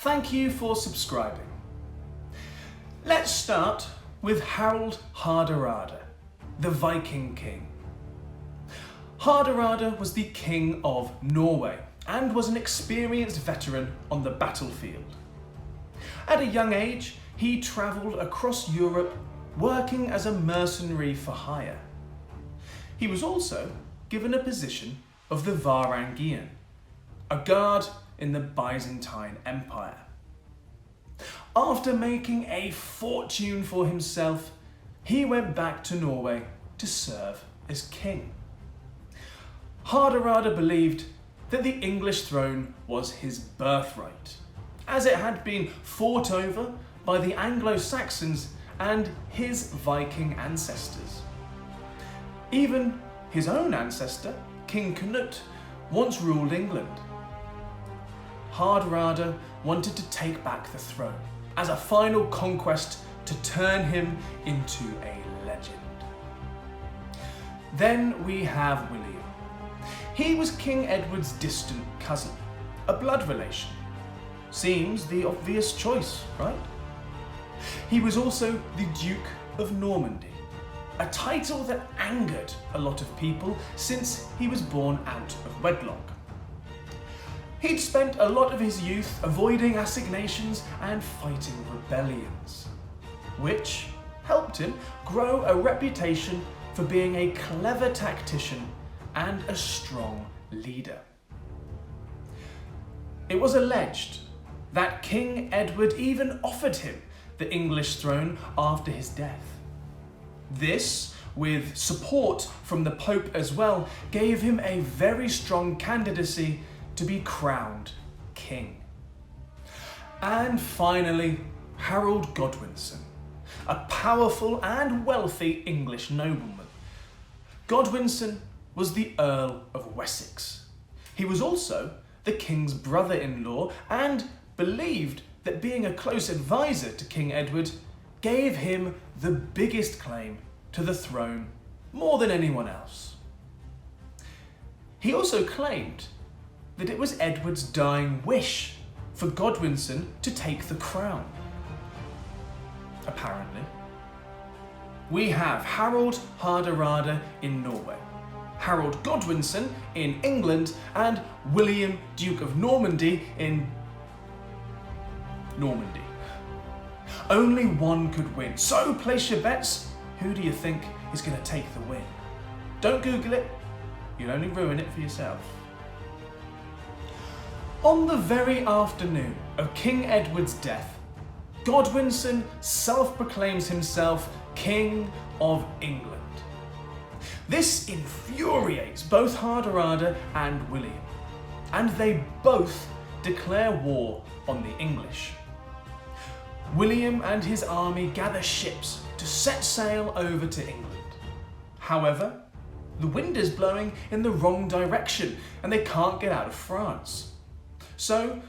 Thank you for subscribing. Let's start with Harald Hardarada, the Viking king. Hardarada was the king of Norway and was an experienced veteran on the battlefield. At a young age, he travelled across Europe working as a mercenary for hire. He was also given a position of the Varangian, a guard in the Byzantine Empire. After making a fortune for himself, he went back to Norway to serve as king. Hardarada believed that the English throne was his birthright, as it had been fought over by the Anglo-Saxons and his Viking ancestors. Even his own ancestor, King Canute, once ruled England. Hardarada wanted to take back the throne as a final conquest to turn him into a legend. Then we have William. He was King Edward's distant cousin, a blood relation. Seems the obvious choice, right? He was also the Duke of Normandy, a title that angered a lot of people since he was born out of wedlock. He'd spent a lot of his youth avoiding assignations and fighting rebellions, which helped him grow a reputation for being a clever tactician and a strong leader. It was alleged that King Edward even offered him the English throne after his death. This, with support from the Pope as well, gave him a very strong candidacy to be crowned king. And finally, Harold Godwinson, a powerful and wealthy English nobleman. Godwinson was the Earl of Wessex. He was also the king's brother-in-law and believed that being a close advisor to King Edward gave him the biggest claim to the throne more than anyone else. He also claimed that it was Edward's dying wish for Godwinson to take the crown. Apparently. We have Harald Hardarada in Norway, Harold Godwinson in England, and William, Duke of Normandy in Normandy. Only one could win, so place your bets. Who do you think is going to take the win? Don't Google it, you'll only ruin it for yourself. On the very afternoon of King Edward's death, Godwinson self-proclaims himself King of England. This infuriates both Hardarada and William, and they both declare war on the English. William and his army gather ships to set sail over to England. However, the wind is blowing in the wrong direction and they can't get out of France. So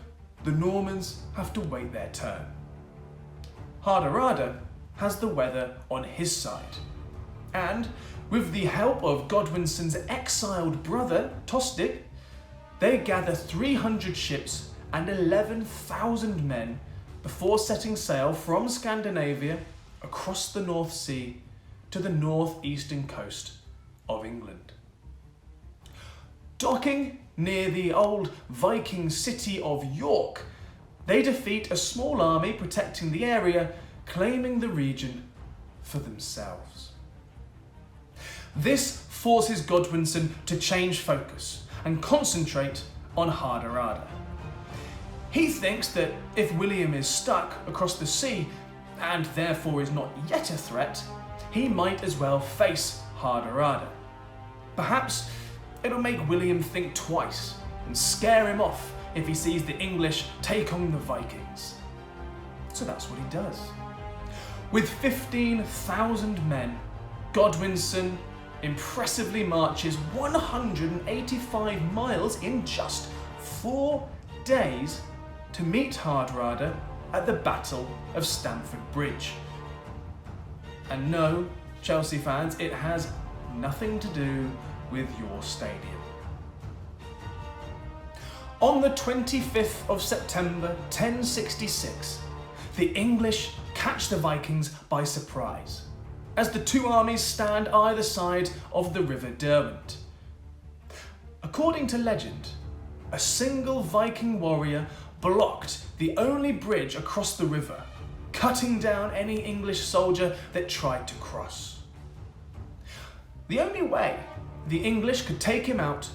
the Normans have to wait their turn. Hardarada has the weather on his side, and with the help of Godwinson's exiled brother, Tostig, they gather 300 ships and 11,000 men before setting sail from Scandinavia across the North Sea to the northeastern coast of England. Docking near the old Viking city of York, they defeat a small army protecting the area, claiming the region for themselves. This forces Godwinson to change focus and concentrate on Hardarada. He thinks that if William is stuck across the sea and therefore is not yet a threat, he might as well face Hardarada. Perhaps it'll make William think twice and scare him off if he sees the English take on the Vikings. So that's what he does. With 15,000 men, Godwinson impressively marches 185 miles in just 4 days to meet Hardarada at the Battle of Stamford Bridge. And no, Chelsea fans, it has nothing to do with your stadium. On the 25th of September 1066, the English catch the Vikings by surprise, as the two armies stand either side of the River Derwent. According to legend, a single Viking warrior blocked the only bridge across the river, cutting down any English soldier that tried to cross. The only way the English could take him out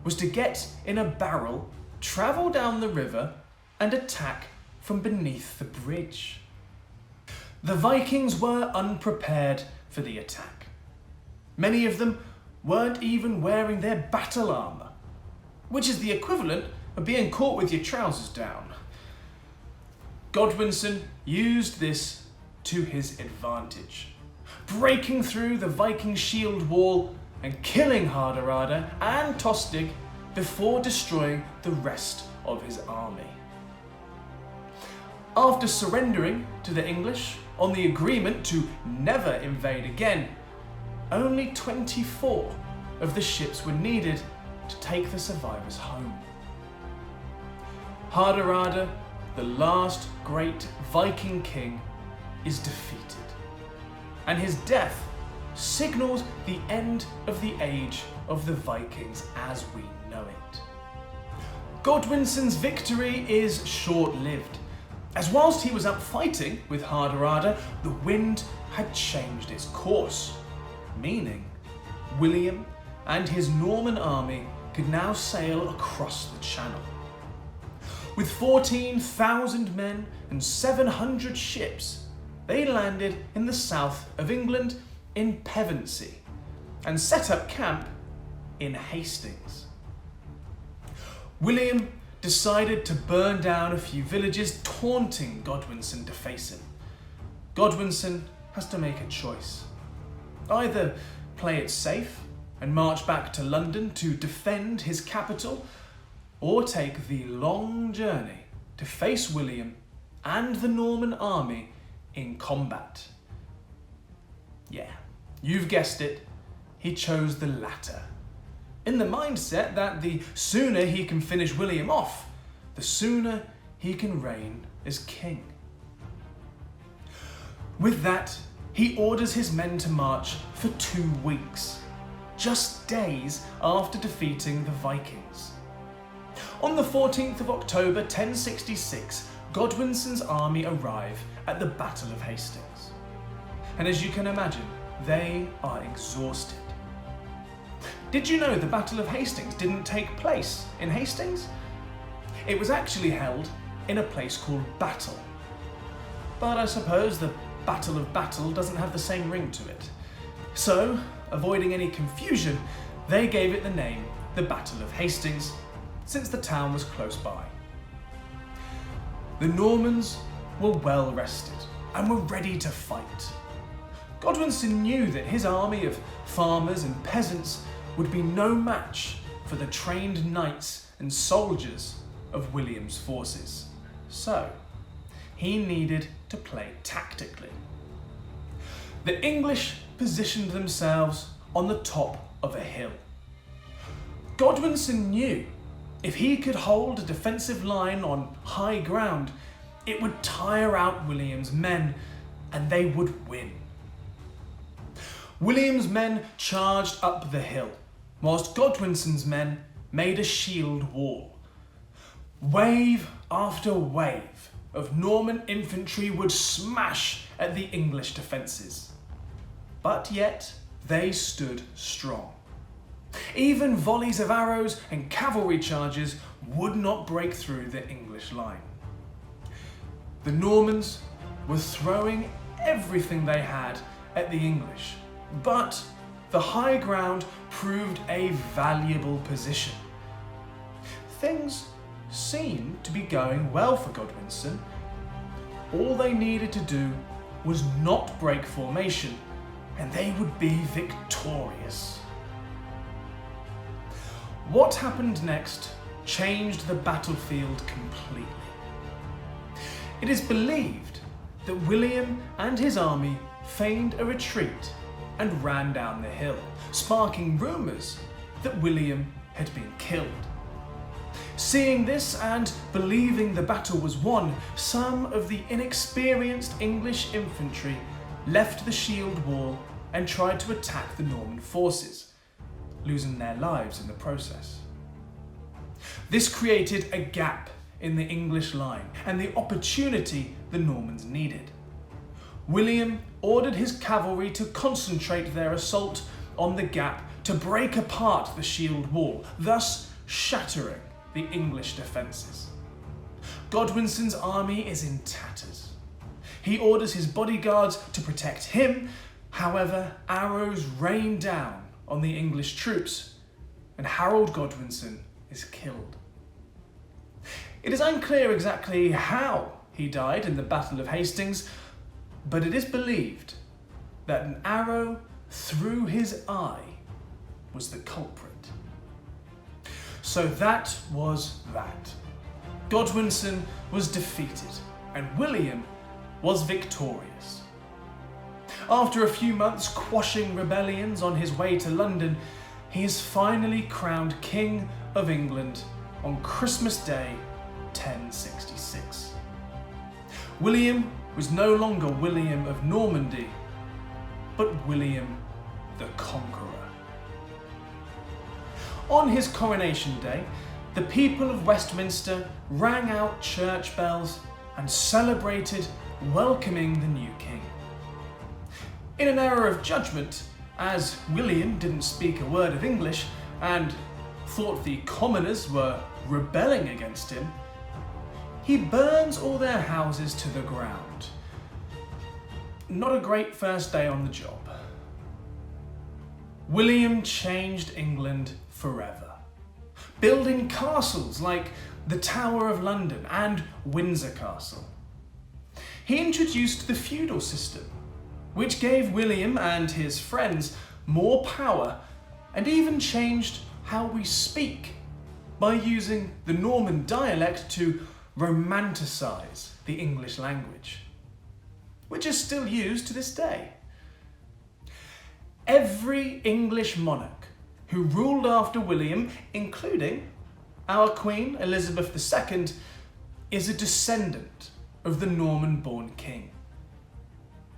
was to get in a barrel, travel down the river, and attack from beneath the bridge. The Vikings were unprepared for the attack. Many of them weren't even wearing their battle armour, which is the equivalent of being caught with your trousers down. Godwinson used this to his advantage, breaking through the Viking shield wall and killing Hardarada and Tostig before destroying the rest of his army. After surrendering to the English on the agreement to never invade again, only 24 of the ships were needed to take the survivors home. Hardarada, the last great Viking king, is defeated, and his death signals the end of the age of the Vikings as we know it. Godwinson's victory is short-lived, as whilst he was up fighting with Hardarada, the wind had changed its course, meaning William and his Norman army could now sail across the Channel. With 14,000 men and 700 ships, they landed in the south of England in Pevensey and set up camp in Hastings. William decided to burn down a few villages, taunting Godwinson to face him. Godwinson has to make a choice. Either play it safe and march back to London to defend his capital, or take the long journey to face William and the Norman army in combat. Yeah, you've guessed it, he chose the latter, in the mindset that the sooner he can finish William off, the sooner he can reign as king. With that, he orders his men to march for 2 weeks, just days after defeating the Vikings. On the 14th of October 1066, Godwinson's army arrive at the Battle of Hastings. And as you can imagine, they are exhausted. Did you know the Battle of Hastings didn't take place in Hastings? It was actually held in a place called Battle. But I suppose the Battle of Battle doesn't have the same ring to it. So, avoiding any confusion, they gave it the name the Battle of Hastings, since the town was close by. The Normans were well rested and were ready to fight. Godwinson knew that his army of farmers and peasants would be no match for the trained knights and soldiers of William's forces. So, he needed to play tactically. The English positioned themselves on the top of a hill. Godwinson knew if he could hold a defensive line on high ground, it would tire out William's men and they would win. William's men charged up the hill, whilst Godwinson's men made a shield wall. Wave after wave of Norman infantry would smash at the English defences, but yet they stood strong. Even volleys of arrows and cavalry charges would not break through the English line. The Normans were throwing everything they had at the English, but the high ground proved a valuable position. Things seemed to be going well for Godwinson. All they needed to do was not break formation, and they would be victorious. What happened next changed the battlefield completely. It is believed that William and his army feigned a retreat and ran down the hill, sparking rumours that William had been killed. Seeing this and believing the battle was won, some of the inexperienced English infantry left the shield wall and tried to attack the Norman forces, losing their lives in the process. This created a gap in the English line and the opportunity the Normans needed. William ordered his cavalry to concentrate their assault on the gap to break apart the shield wall, thus shattering the English defences. Godwinson's army is in tatters. He orders his bodyguards to protect him. However, arrows rain down on the English troops and Harold Godwinson is killed. It is unclear exactly how he died in the Battle of Hastings, but it is believed that an arrow through his eye was the culprit. So that was that. Godwinson was defeated and William was victorious. After a few months quashing rebellions on his way to London, he is finally crowned King of England on Christmas Day 1066. William was no longer William of Normandy, but William the Conqueror. On his coronation day, the people of Westminster rang out church bells and celebrated welcoming the new king. In an hour of judgment, as William didn't speak a word of English and thought the commoners were rebelling against him, he burns all their houses to the ground. Not a great first day on the job. William changed England forever, building castles like the Tower of London and Windsor Castle. He introduced the feudal system, which gave William and his friends more power and even changed how we speak by using the Norman dialect to romanticize the English language, which is still used to this day. Every English monarch who ruled after William, including our Queen Elizabeth II, is a descendant of the Norman-born king.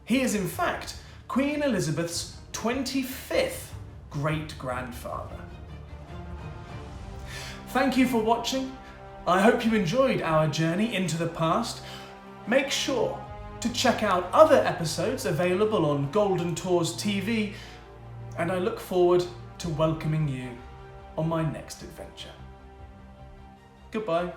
He is in fact Queen Elizabeth's 25th great-grandfather. Thank you for watching. I hope you enjoyed our journey into the past. Make sure to check out other episodes available on Golden Tours TV, and I look forward to welcoming you on my next adventure. Goodbye.